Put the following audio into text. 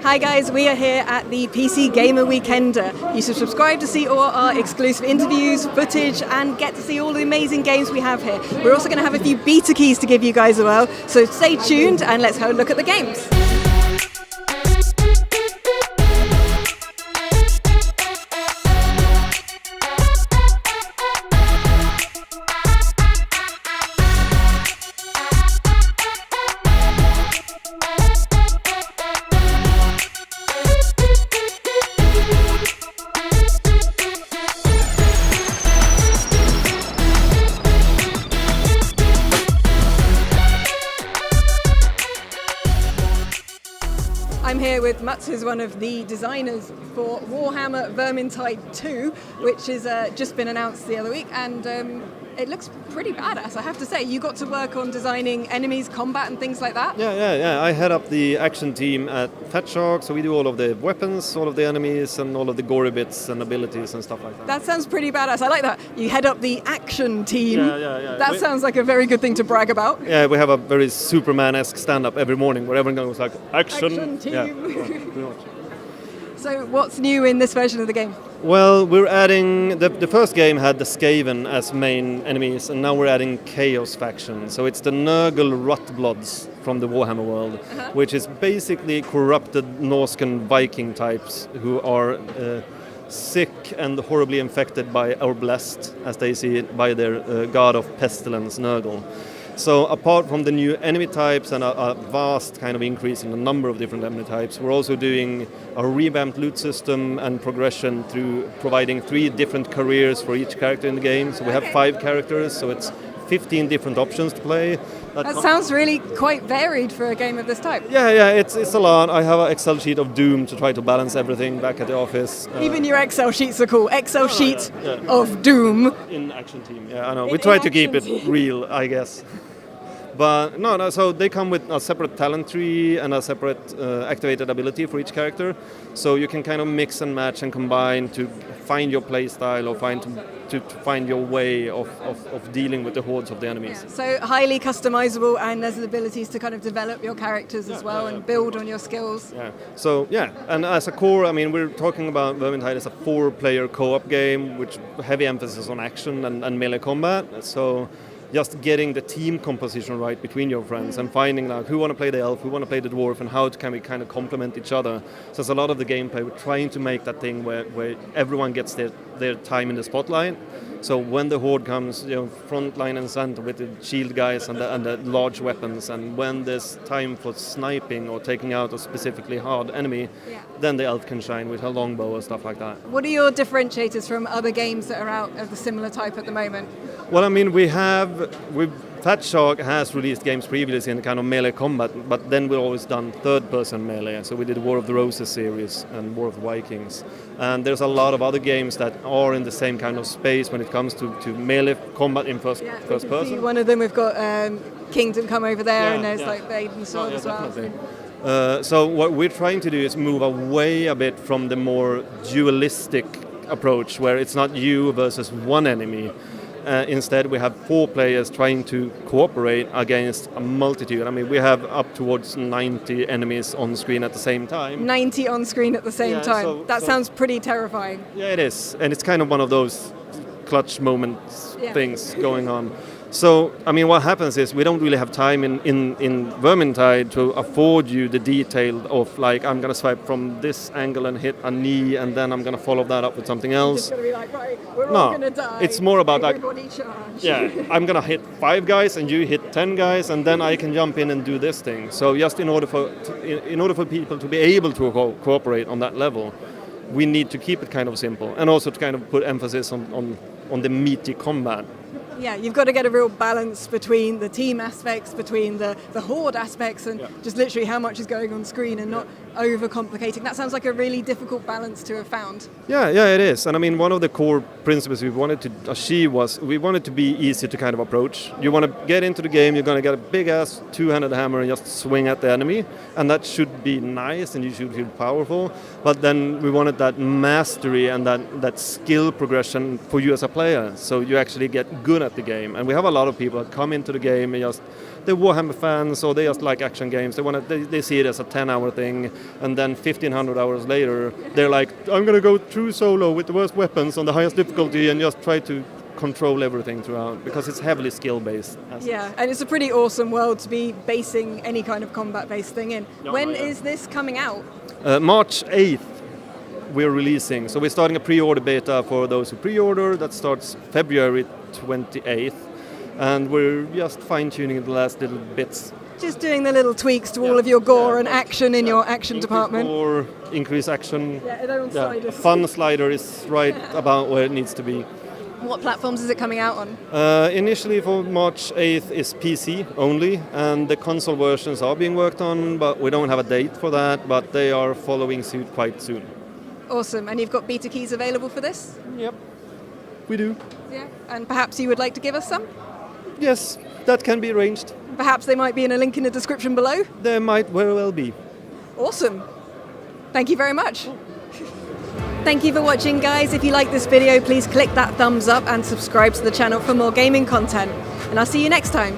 Hi guys, we are here at the PC Gamer Weekender. You should subscribe to see all our exclusive interviews, footage, and get to see all the amazing games we have here. We're also going to have a few beta keys to give you guys as well, so stay tuned and let's have a look at the games. I'm here with Mats, who's one of the designers for Warhammer Vermintide 2, which has just been announced the other week, and it looks pretty badass, I have to say. You got to work on designing enemies, combat and things like that? Yeah. I head up the action team at Fatshark, so we do all of the weapons, all of the enemies, and all of the gory bits and abilities and stuff like that. That sounds pretty badass. I like that. You head up the action team. Yeah. That sounds like a very good thing to brag about. Yeah, we have a very Superman-esque stand-up every morning where everyone goes like, action team. Yeah, pretty much. So what's new in this version of the game? Well, we're adding, the first game had the Skaven as main enemies, and now we're adding Chaos faction. So it's the Nurgle Rotbloods from the Warhammer world, which is basically corrupted Norscan Viking types who are sick and horribly infected by, or blessed, as they see it, by their god of pestilence, Nurgle. So apart from the new enemy types and a vast kind of increase in the number of different enemy types, we're also doing a revamped loot system and progression through providing 3 different careers for each character in the game. So we have 5 characters, so it's 15 different options to play. That sounds really quite varied for a game of this type. Yeah, it's a lot. I have an Excel sheet of doom to try to balance everything back at the office. Even your Excel sheets are cool. Excel sheet of doom. In action team, yeah, I know. We try to keep it real, I guess. But no, so they come with a separate talent tree and a separate activated ability for each character. So you can kind of mix and match and combine to find your play style or to find your way of dealing with the hordes of the enemies. Yeah. So highly customizable, and there's the abilities to kind of develop your characters as well and build on your skills. Yeah. So and as a core, I mean, we're talking about Vermintide as a 4-player co-op game, which heavy emphasis on action and melee combat. So just getting the team composition right between your friends and finding like who want to play the elf, who want to play the dwarf, and how can we kind of complement each other. So there's a lot of the gameplay. We're trying to make that thing where everyone gets their time in the spotlight. So when the horde comes, front line and center with the shield guys and the large weapons, and when there's time for sniping or taking out a specifically hard enemy, then the elf can shine with her longbow and stuff like that. What are your differentiators from other games that are out of the similar type at the moment? Well, I mean, Fatshark has released games previously in kind of melee combat, but then we've always done third-person melee. So we did War of the Roses series and War of the Vikings. And there's a lot of other games that are in the same kind of space when it comes to melee combat in first person. One of them, we've got Kingdom come over there, and there's like Blade and Sword as well. Definitely. So what we're trying to do is move away a bit from the more dualistic approach, where it's not you versus one enemy. Instead, we have 4 players trying to cooperate against a multitude. I mean, we have up towards 90 enemies on screen at the same time. 90 on screen at the same time. That sounds pretty terrifying. Yeah, it is. And it's kind of one of those clutch moments things going on. So, I mean, what happens is we don't really have time in Vermintide to afford you the detail of, like, I'm going to swipe from this angle and hit a knee, and then I'm going to follow that up with something else. You're just going to be like, right, we're all going to die. It's more about everybody charge. I'm going to hit 5 guys and you hit 10 guys, and then I can jump in and do this thing. So just in order for people to be able to cooperate on that level, we need to keep it kind of simple, and also to kind of put emphasis on the meaty combat. Yeah, you've got to get a real balance between the team aspects, between the horde aspects, and just literally how much is going on screen and not overcomplicating. That sounds like a really difficult balance to have found. Yeah, it is. And I mean, one of the core principles we wanted to achieve was we wanted to be easy to kind of approach. You want to get into the game, you're going to get a big-ass two-handed hammer and just swing at the enemy, and that should be nice and you should feel powerful. But then we wanted that mastery and that skill progression for you as a player, so you actually get good at at the game. And we have a lot of people that come into the game and they're Warhammer fans, or they just like action games. They see it as a 10-hour thing, and then 1,500 hours later, they're like, I'm going to go through solo with the worst weapons on the highest difficulty and just try to control everything throughout, because it's heavily skill-based. Yeah, and it's a pretty awesome world to be basing any kind of combat-based thing in. When is this coming out? March 8th. We're releasing. So we're starting a pre-order beta for those who pre-order. That starts February 28th. And we're just fine-tuning the last little bits. Just doing the little tweaks to all of your gore and action in your action department. Or increase action. Yeah, their own sliders. Fun slider is right about where it needs to be. What platforms is it coming out on? Initially for March 8th is PC only, and the console versions are being worked on, but we don't have a date for that, but they are following suit quite soon. Awesome. And you've got beta keys available for this? Yep, we do. Yeah. And perhaps you would like to give us some? Yes, that can be arranged. Perhaps they might be in a link in the description below? There might very well be. Awesome. Thank you very much. Thank you for watching, guys. If you like this video, please click that thumbs up and subscribe to the channel for more gaming content. And I'll see you next time.